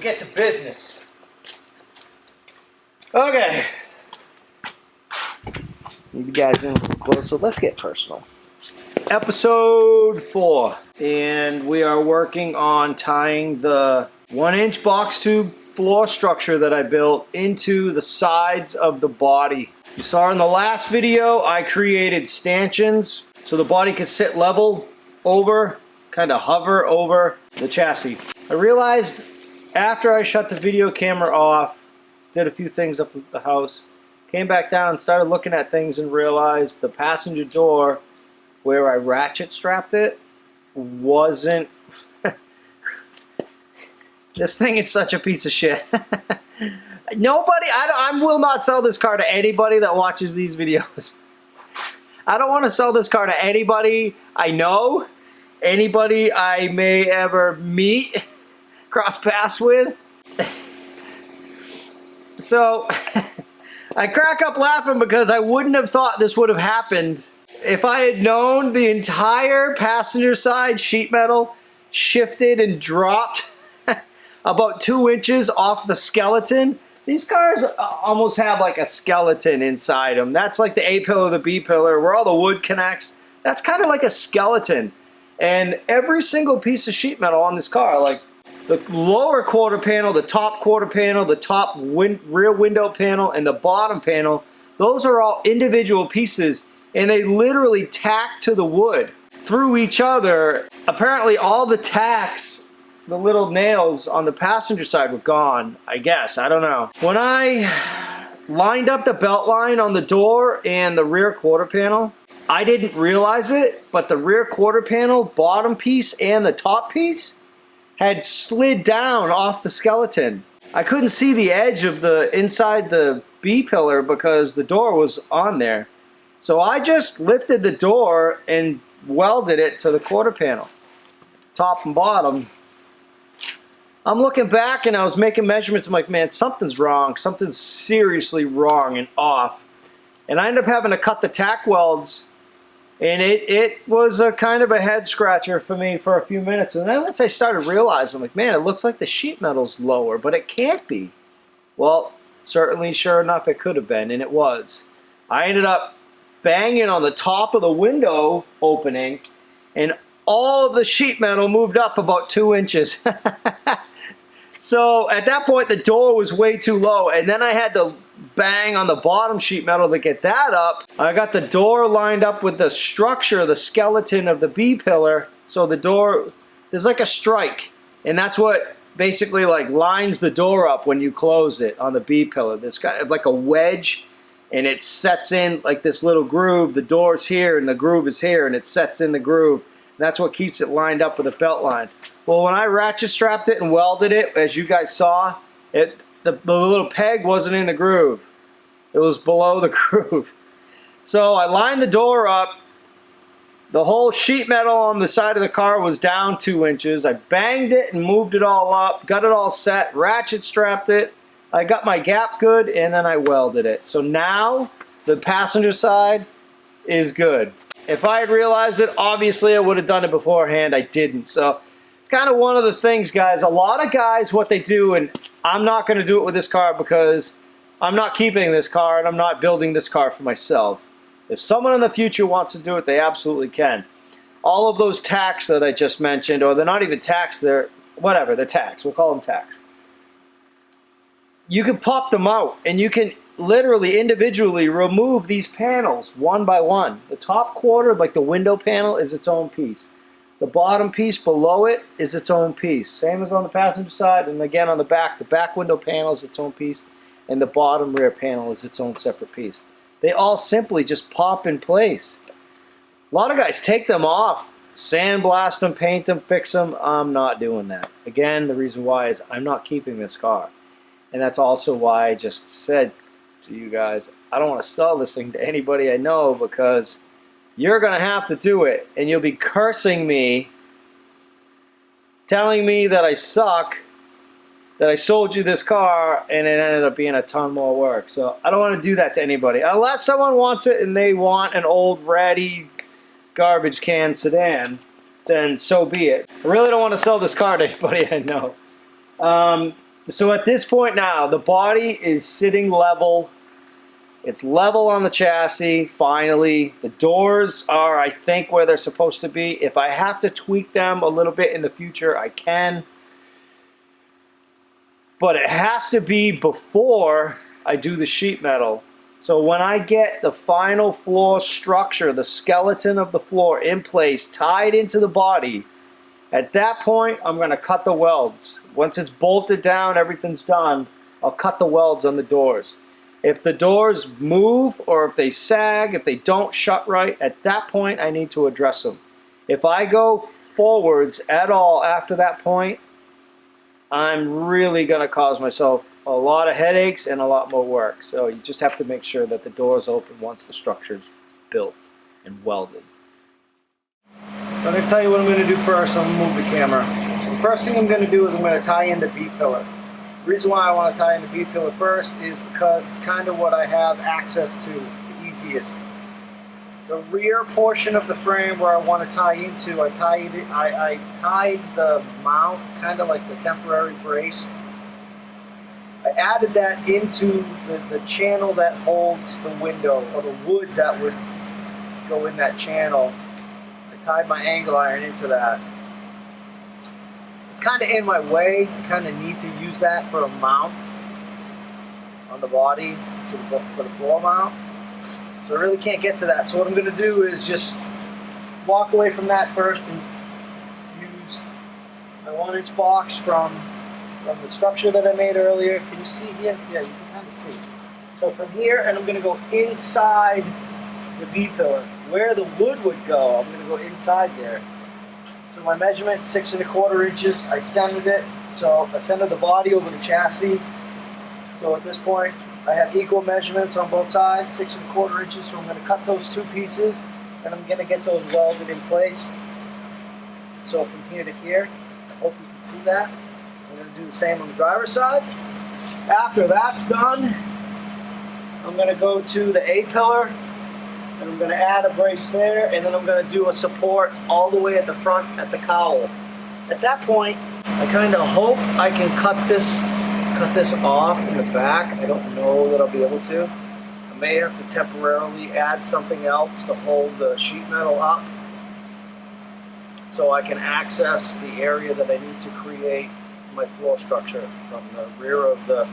get to business. Okay. Move you guys in a little closer. Let's get personal. Episode 4. And we are working on tying the 1-inch box tube floor structure that I built into the sides of the body. You saw in the last video, I created stanchions so the body could sit level over, kind of hover over the chassis. I realized after I shut the video camera off, did a few things up at the house, came back down and started looking at things and realized the passenger door where I ratchet strapped it wasn't... This thing is such a piece of shit. Nobody, I will not sell this car to anybody that watches these videos. I don't want to sell this car to anybody I know, anybody I may ever meet, cross paths with. So, I crack up laughing because I wouldn't have thought this would have happened if I had known the entire passenger side sheet metal shifted and dropped about 2 inches off the skeleton. These cars almost have like a skeleton inside them. That's like the A-pillar, the B-pillar, where all the wood connects. That's kind of like a skeleton. And every single piece of sheet metal on this car, like the lower quarter panel, the top quarter panel, the top rear window panel, and the bottom panel, those are all individual pieces, and they literally tack to the wood through each other. Apparently all the tacks, the little nails on the passenger side were gone, I guess. I don't know. When I lined up the belt line on the door and the rear quarter panel, I didn't realize it, but the rear quarter panel, bottom piece, and the top piece had slid down off the skeleton. I couldn't see the edge of the inside the B-pillar because the door was on there. So I just lifted the door and welded it to the quarter panel, top and bottom. I'm looking back and I was making measurements. I'm like, man, something's wrong. Something's seriously wrong and off. And I ended up having to cut the tack welds. And it was a kind of a head scratcher for me for a few minutes. And then once I started realizing, I'm like, man, it looks like the sheet metal's lower, but it can't be. Well, certainly, sure enough, it could have been, and it was. I ended up banging on the top of the window opening, and all of the sheet metal moved up about 2 inches. So at that point, the door was way too low, and then I had to bang on the bottom sheet metal to get that up. I got the door lined up with the structure, the skeleton of the B-pillar, so the door, there's like a strike, and that's what basically like lines the door up when you close it on the B-pillar. There's kind of like a wedge, and it sets in like this little groove. The door's here, and the groove is here, and it sets in the groove. That's what keeps it lined up with the belt lines. Well, when I ratchet strapped it and welded it, as you guys saw, the little peg wasn't in the groove. It was below the groove. So I lined the door up. The whole sheet metal on the side of the car was down 2 inches. I banged it and moved it all up, got it all set, ratchet strapped it. I got my gap good, and then I welded it. So now the passenger side is good. If I had realized it, obviously I would have done it beforehand. I didn't. So it's kind of one of the things, guys. A lot of guys, what they do, and I'm not going to do it with this car because I'm not keeping this car and I'm not building this car for myself. If someone in the future wants to do it, they absolutely can. All of those tacks that I just mentioned, or they're not even tacks, they're whatever, they're tacks. We'll call them tacks. You can pop them out and you can literally individually remove these panels one by one. The top quarter, like the window panel, is its own piece. The bottom piece below it is its own piece. Same as on the passenger side, and again on the back window panel is its own piece, and the bottom rear panel is its own separate piece. They all simply just pop in place. A lot of guys take them off, sandblast them, paint them, fix them. I'm not doing that. Again, the reason why is I'm not keeping this car. And that's also why I just said to you guys, I don't want to sell this thing to anybody I know because you're going to have to do it. And you'll be cursing me, telling me that I suck, that I sold you this car, and it ended up being a ton more work. So I don't want to do that to anybody. Unless someone wants it and they want an old ratty garbage can sedan, then so be it. I really don't want to sell this car to anybody I know. So at this point now, the body is sitting level. It's level on the chassis, finally. The doors are, I think, where they're supposed to be. If I have to tweak them a little bit in the future, I can. But it has to be before I do the sheet metal. So when I get the final floor structure, the skeleton of the floor in place, tied into the body, at that point, I'm going to cut the welds. Once it's bolted down, everything's done, I'll cut the welds on the doors. If the doors move or if they sag, if they don't shut right, at that point, I need to address them. If I go forwards at all after that point, I'm really going to cause myself a lot of headaches and a lot more work. So you just have to make sure that the door's open once the structure's built and welded. I'm going to tell you what I'm going to do first. I'm going to move the camera. The first thing I'm going to do is I'm going to tie in the B-pillar. The reason why I want to tie in the B-pillar first is because it's kind of what I have access to the easiest. The rear portion of the frame where I want to tie into, I tied the mount, kind of like the temporary brace. I added that into the channel that holds the window, or the wood that would go in that channel. Tied my angle iron into that. It's kind of in my way. I kind of need to use that for a mount on the body for the floor mount. So I really can't get to that. So what I'm going to do is just walk away from that first and use my 1-inch box from the structure that I made earlier. Can you see here? Yeah, you can kind of see. So from here, and I'm going to go inside the B-pillar. Where the wood would go, I'm going to go inside there. So my measurement, 6 1/4 inches. I centered it. So I centered the body over the chassis. So at this point, I have equal measurements on both sides, 6 1/4 inches. So I'm going to cut those two pieces, and I'm going to get those welded in place. So from here to here, I hope you can see that. I'm going to do the same on the driver's side. After that's done, I'm going to go to the A-pillar. And I'm going to add a brace there, and then I'm going to do a support all the way at the front at the cowl. At that point, I kind of hope I can cut this off in the back. I don't know that I'll be able to. I may have to temporarily add something else to hold the sheet metal up so I can access the area that I need to create my floor structure from the rear of the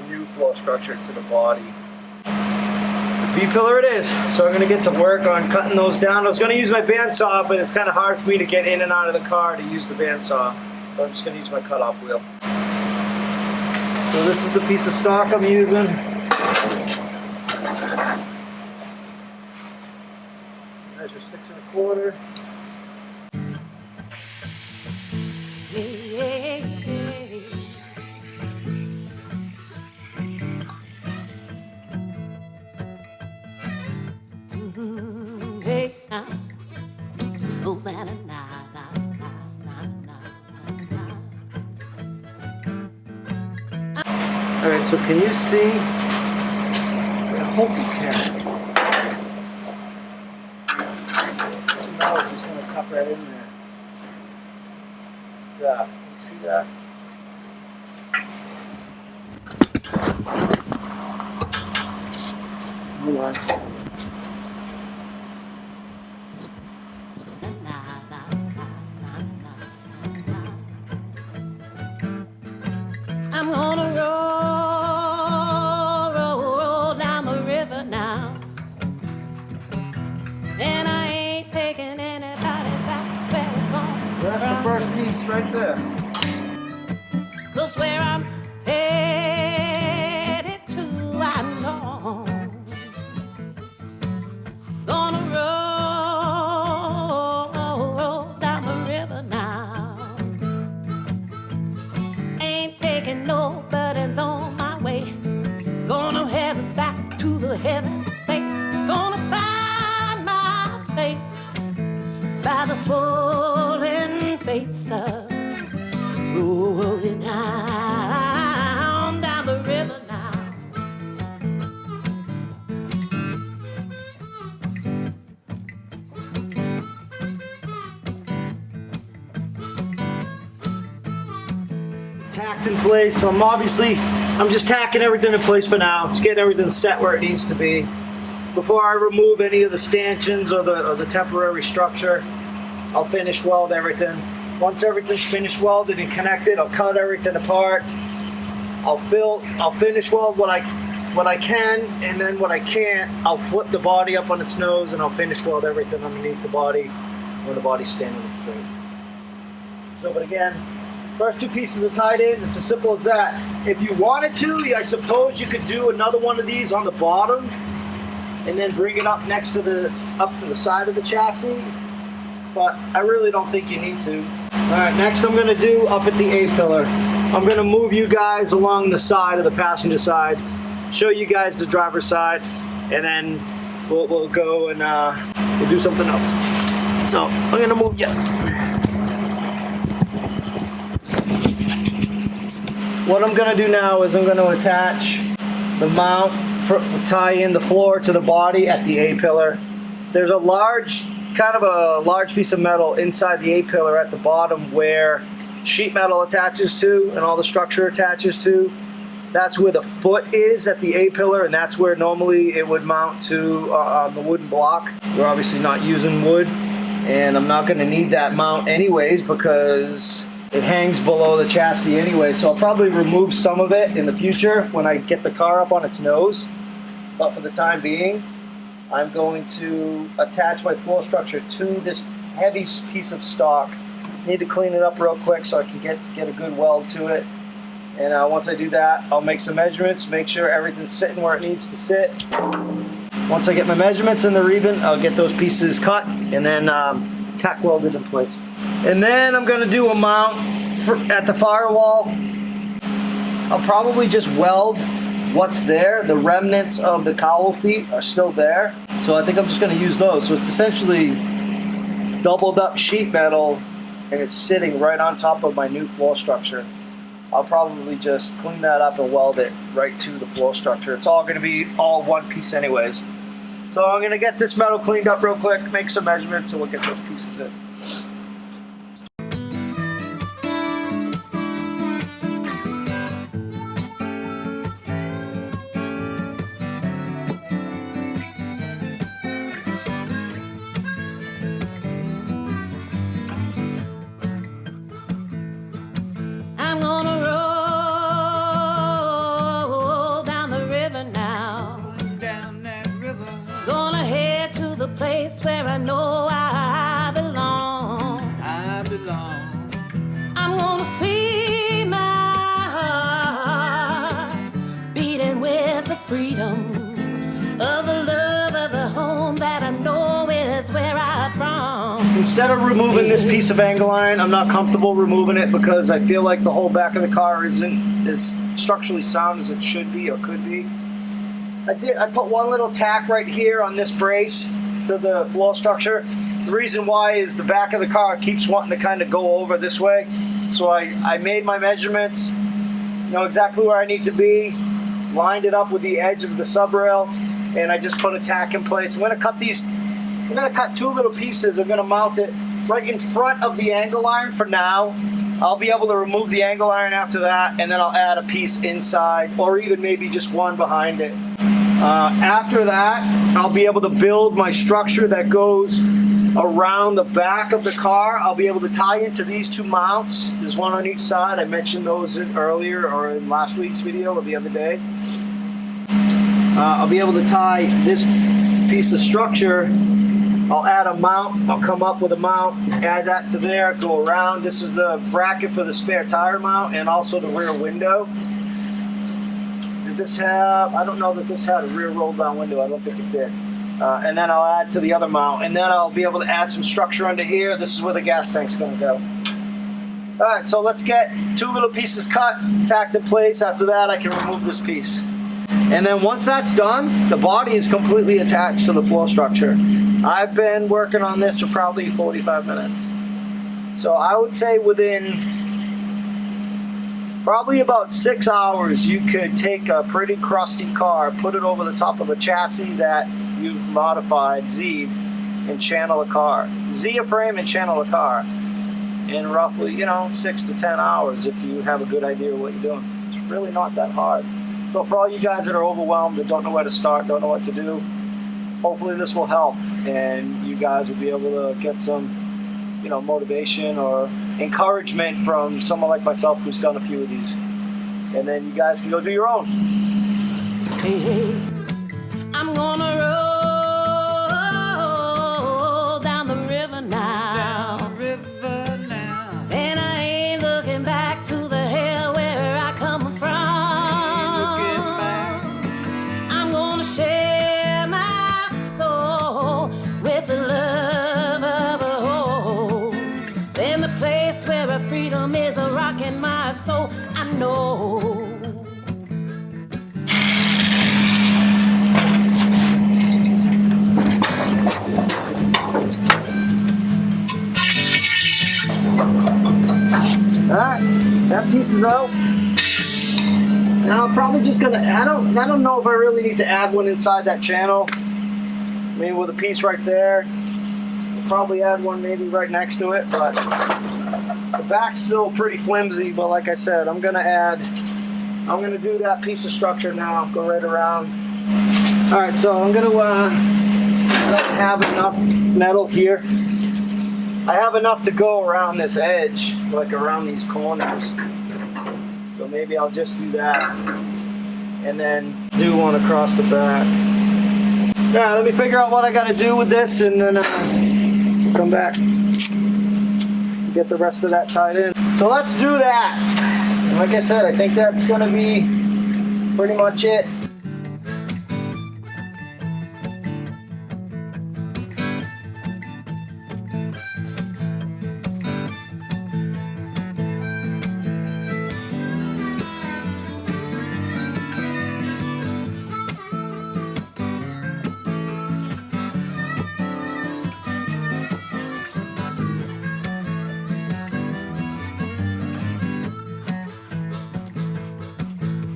new floor structure to the body. B-pillar it is. So I'm going to get to work on cutting those down. I was going to use my bandsaw, but it's kind of hard for me to get in and out of the car to use the bandsaw. So I'm just going to use my cutoff wheel. So this is the piece of stock I'm using. Measure 6 1/4. Alright, so can you see? I hope you can. Now we're just going to tuck right in there. Yeah, you see that? Hold on. I'm gonna roll down the river now, and I ain't taking anybody back where we're going. That's the first piece right there. 'Cause where I'm headed to, I know. Gonna roll down the river now. Ain't taking no burdens on my way. Gonna head back to the heaven place. Gonna find my place by the swollen face of rolling down the river now. tacked in place. So I'm just tacking everything in place for now. Just getting everything set where it needs to be. Before I remove any of the stanchions or the temporary structure, I'll finish weld everything. Once everything's finished welded and connected, I'll cut everything apart. I'll finish weld what I can, and then what I can't, I'll flip the body up on its nose and I'll finish weld everything underneath the body when the body's standing up straight. So, but again, first two pieces are tied in. It's as simple as that. If you wanted to, I suppose you could do another one of these on the bottom and then bring it up next to the side of the chassis. But I really don't think you need to. All right, next I'm gonna do up at the A-pillar. I'm gonna move you guys along the side of the passenger side, show you guys the driver's side, and then we'll go and we'll do something else. So I'm gonna move you. What I'm gonna do now is I'm gonna attach the mount, tie in the floor to the body at the A-pillar. There's a large piece of metal inside the A-pillar at the bottom where sheet metal attaches to and all the structure attaches to. That's where the foot is at the A-pillar, and that's where normally it would mount to on the wooden block. We're obviously not using wood, and I'm not gonna need that mount anyways because it hangs below the chassis anyway, so I'll probably remove some of it in the future when I get the car up on its nose. But for the time being, I'm going to attach my floor structure to this heavy piece of stock. Need to clean it up real quick so I can get a good weld to it. And once I do that, I'll make some measurements, make sure everything's sitting where it needs to sit. Once I get my measurements in the Reben, I'll get those pieces cut and then tack welded in place. And then I'm gonna do a mount at the firewall. I'll probably just weld what's there. The remnants of the cowl feet are still there. So I think I'm just gonna use those. So it's essentially doubled up sheet metal and it's sitting right on top of my new floor structure. I'll probably just clean that up and weld it right to the floor structure. It's all gonna be all one piece anyways. So I'm gonna get this metal cleaned up real quick, make some measurements, and we'll get those pieces in. I'm gonna roll down the river now. Down that river. Gonna head to the place where I know I belong. I belong. I'm gonna see my heart beating with the freedom of the love of the home that I know is where I'm from. Instead of removing this piece of angle iron, I'm not comfortable removing it because I feel like the whole back of the car isn't as structurally sound as it should be or could be. I put one little tack right here on this brace to the floor structure. The reason why is the back of the car keeps wanting to kind of go over this way. So I made my measurements, know exactly where I need to be, lined it up with the edge of the sub rail, and I just put a tack in place. I'm gonna cut two little pieces. I'm gonna mount it right in front of the angle iron for now. I'll be able to remove the angle iron after that, and then I'll add a piece inside, or even maybe just one behind it. After that, I'll be able to build my structure that goes around the back of the car. I'll be able to tie into these two mounts. There's one on each side. I mentioned those earlier or in last week's video or the other day. I'll be able to tie this piece of structure. I'll add a mount. I'll come up with a mount, add that to there, go around. This is the bracket for the spare tire mount and also the rear window. Did this have, I don't know that this had a rear roll down window. I don't think it did. And then I'll add to the other mount. And then I'll be able to add some structure under here. This is where the gas tank's gonna go. All right, so let's get two little pieces cut, tacked in place. After that, I can remove this piece. And then once that's done, the body is completely attached to the floor structure. I've been working on this for probably 45 minutes. So I would say within probably about 6 hours, you could take a pretty crusty car, put it over the top of a chassis that you've modified, Z'd, and channel a car. Z a frame and channel a car. in roughly, you know, 6 to 10 hours if you have a good idea of what you're doing. It's really not that hard. So for all you guys that are overwhelmed and don't know where to start, don't know what to do, hopefully this will help and you guys will be able to get some, you know, motivation or encouragement from someone like myself who's done a few of these. And then you guys can go do your own. Hey, hey, I'm gonna roll down the river now. Down the river now. And I ain't looking back to the hell where I come from. Looking back. I'm gonna share my soul with the love of a home. In the place where freedom is a rock in my soul, I know. Alright, that piece is out. Now I'm probably just gonna, I don't know if I really need to add one inside that channel. I mean, with a piece right there. I'll probably add one maybe right next to it, but the back's still pretty flimsy, but like I said, I'm gonna do that piece of structure now, go right around. Alright, so I'm gonna I don't have enough metal here. I have enough to go around this edge, like around these corners. So maybe I'll just do that. And then do one across the back. Alright, let me figure out what I gotta do with this and then come back. Get the rest of that tied in. So let's do that. And like I said, I think that's gonna be pretty much it.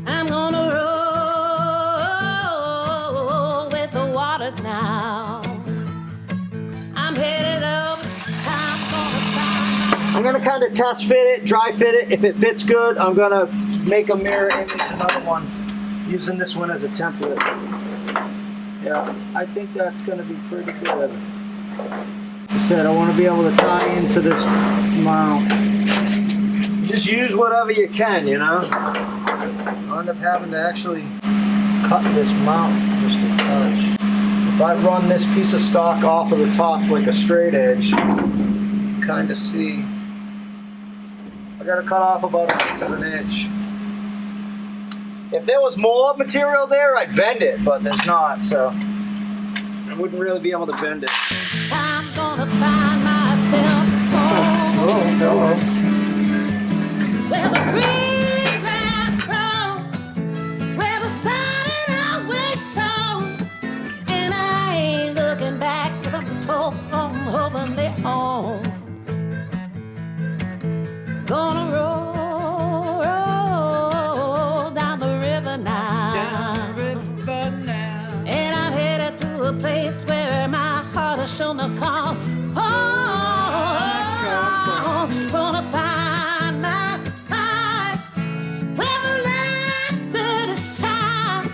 I'm gonna roll with the waters now. I'm headed up. I'm gonna kind of test fit it, dry fit it. If it fits good, I'm gonna make a mirror image another one using this one as a template. Yeah, I think that's gonna be pretty good. Like I said, I want to be able to tie into this mount. Just use whatever you can, you know. I'll end up having to actually cut this mount just a touch. If I run this piece of stock off of the top like a straight edge, kind of see. I gotta cut off about an inch. If there was more material there, I'd bend it, but there's not, so I wouldn't really be able to bend it. I'm gonna find myself Oh, hello. where the green grass grows, where the sun always shows, and I ain't looking back 'cause I'm so hopefully home. Gonna roll down the river now. Down the river now. And I'm headed to a place where my heart has shown a call. Oh, gonna find my side where the light could shine.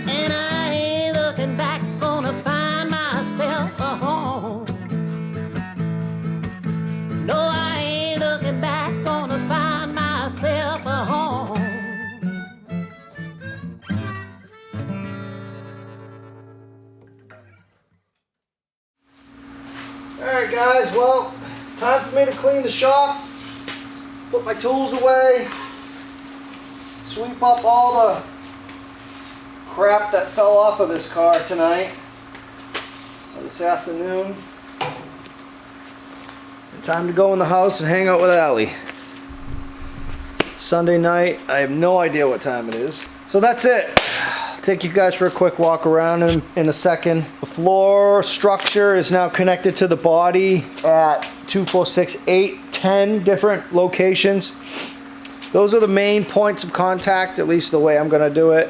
And I ain't looking back, gonna find myself a home. No, I ain't looking back, gonna find myself a home. Alright guys, well, time for me to clean the shop, put my tools away, sweep up all the crap that fell off of this car tonight, or this afternoon. And time to go in the house and hang out with Allie. It's Sunday night, I have no idea what time it is. So that's it. I'll take you guys for a quick walk around in a second. The floor structure is now connected to the body at 2, 4, 6, 8, 10 different locations. Those are the main points of contact, at least the way I'm gonna do it.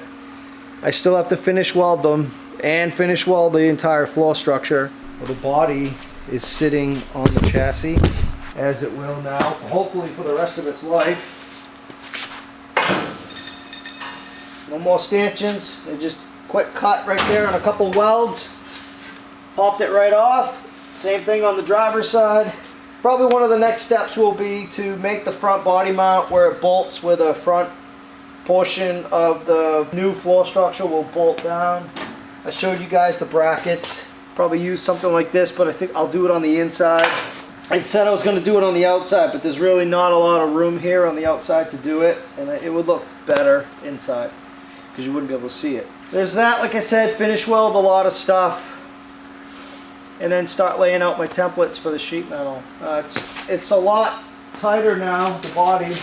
I still have to finish weld them and finish weld the entire floor structure. Well, the body is sitting on the chassis as it will now, hopefully for the rest of its life. No more stanchions, they just quick cut right there on a couple welds. Popped it right off. Same thing on the driver's side. Probably one of the next steps will be to make the front body mount where it bolts, where the front portion of the new floor structure will bolt down. I showed you guys the brackets. Probably use something like this, but I think I'll do it on the inside. I said I was going to do it on the outside, but there's really not a lot of room here on the outside to do it, and it would look better inside because you wouldn't be able to see it. There's that. Like I said, finish weld a lot of stuff and then start laying out my templates for the sheet metal. It's a lot tighter now, the body.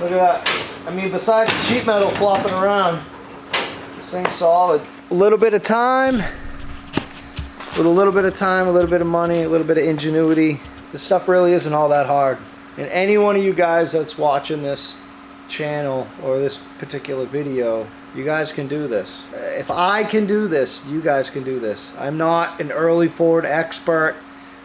Look at that. I mean, besides the sheet metal flopping around, this thing's solid. A little bit of time, with a little bit of time, a little bit of money, a little bit of ingenuity. This stuff really isn't all that hard. And any one of you guys that's watching this channel or this particular video, you guys can do this. If I can do this, you guys can do this. I'm not an early Ford expert.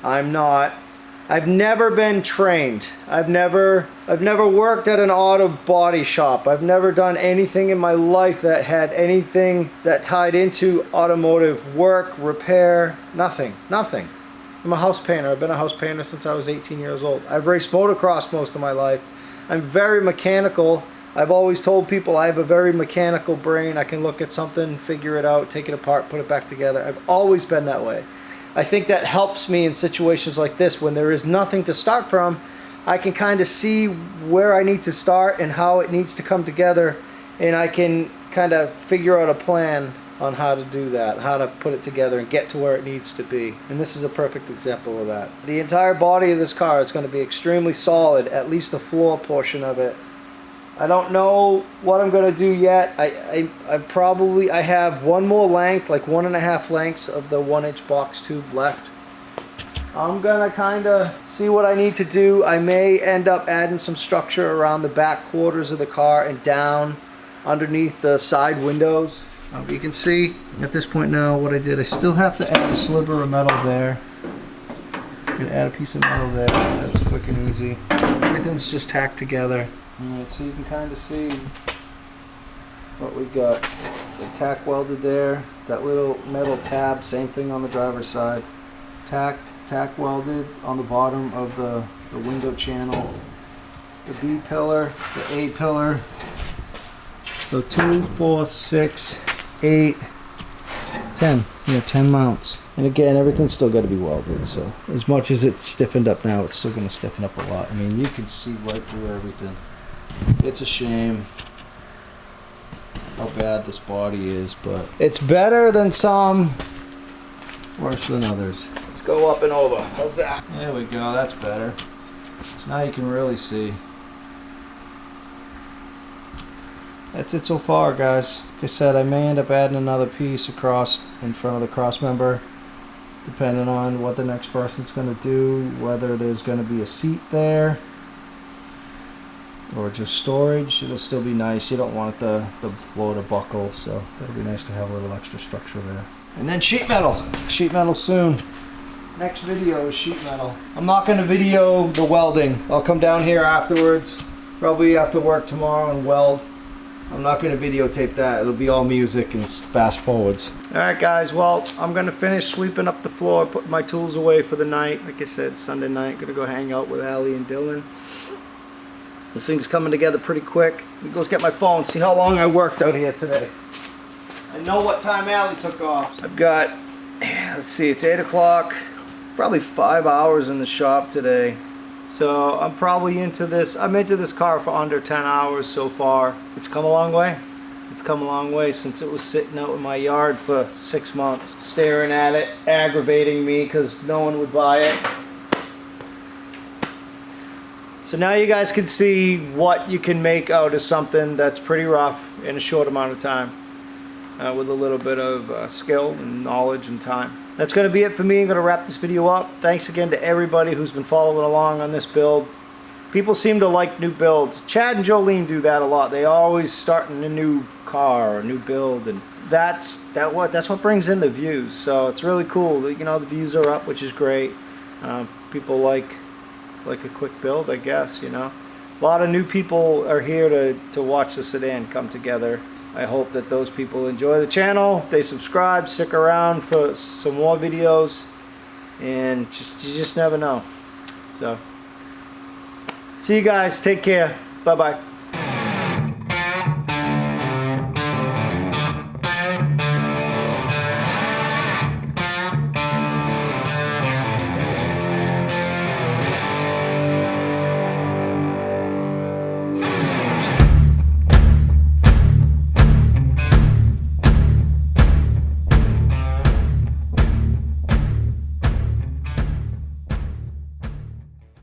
I've never been trained. I've never worked at an auto body shop. I've never done anything in my life that had anything that tied into automotive work, repair, nothing. I'm a house painter. I've been a house painter since I was 18 years old. I've raced motocross most of my life. I'm very mechanical. I've always told people I have a very mechanical brain. I can look at something, figure it out, take it apart, put it back together. I've always been that way. I think that helps me in situations like this when there is nothing to start from. I can kind of see where I need to start and how it needs to come together, and I can kind of figure out a plan on how to do that, how to put it together and get to where it needs to be. And this is a perfect example of that. The entire body of this car is going to be extremely solid, at least the floor portion of it. I don't know what I'm going to do yet. I have one more length, like 1.5 lengths of the 1-inch box tube left. I'm going to kind of see what I need to do. I may end up adding some structure around the back quarters of the car and down underneath the side windows. But you can see at this point now what I did. I still have to add a sliver of metal there. I'm going to add a piece of metal there. That's quick and easy. Everything's just tacked together. Alright, so you can kind of see what we got. The tack welded there. That little metal tab, same thing on the driver's side. Tack welded on the bottom of the window channel. The B pillar, the A pillar. So 2, 4, 6, 8, 10. Yeah, 10 mounts. And again, everything's still got to be welded. So as much as it's stiffened up now, it's still going to stiffen up a lot. I mean, you can see right through everything. It's a shame how bad this body is, but it's better than some, worse than others. Let's go up and over. How's that? There we go. That's better. So now you can really see. That's it so far, guys. Like I said, I may end up adding another piece across in front of the cross member, depending on what the next person's going to do, whether there's going to be a seat there or just storage. It'll still be nice. You don't want the floor to buckle, so that'll be nice to have a little extra structure there. And then sheet metal. Sheet metal soon. Next video is sheet metal. I'm not going to video the welding. I'll come down here afterwards, probably after work tomorrow, and weld. I'm not going to videotape that. It'll be all music and fast forwards. Alright guys, well, I'm going to finish sweeping up the floor, put my tools away for the night. Like I said, Sunday night, going to go hang out with Allie and Dylan. This thing's coming together pretty quick. Let me go get my phone, see how long I worked out here today. I know what time Allie took off. I've got, let's see, it's 8 o'clock. Probably 5 hours in the shop today. So I'm probably into this. I'm into this car for under 10 hours so far. It's come a long way. It's come a long way since it was sitting out in my yard for 6 months. Staring at it, aggravating me because no one would buy it. So now you guys can see what you can make out of something that's pretty rough in a short amount of time. With a little bit of skill and knowledge and time. That's going to be it for me. I'm going to wrap this video up. Thanks again to everybody who's been following along on this build. People seem to like new builds. Chad and Jolene do that a lot. They always starting a new car or a new build, and that's what brings in the views. So it's really cool. You know, the views are up, which is great. People like like a quick build, I guess, you know. A lot of new people are here to watch the sedan come together. I hope that those people enjoy the channel, they subscribe, stick around for some more videos, and you just never know. So, see you guys, take care, bye-bye.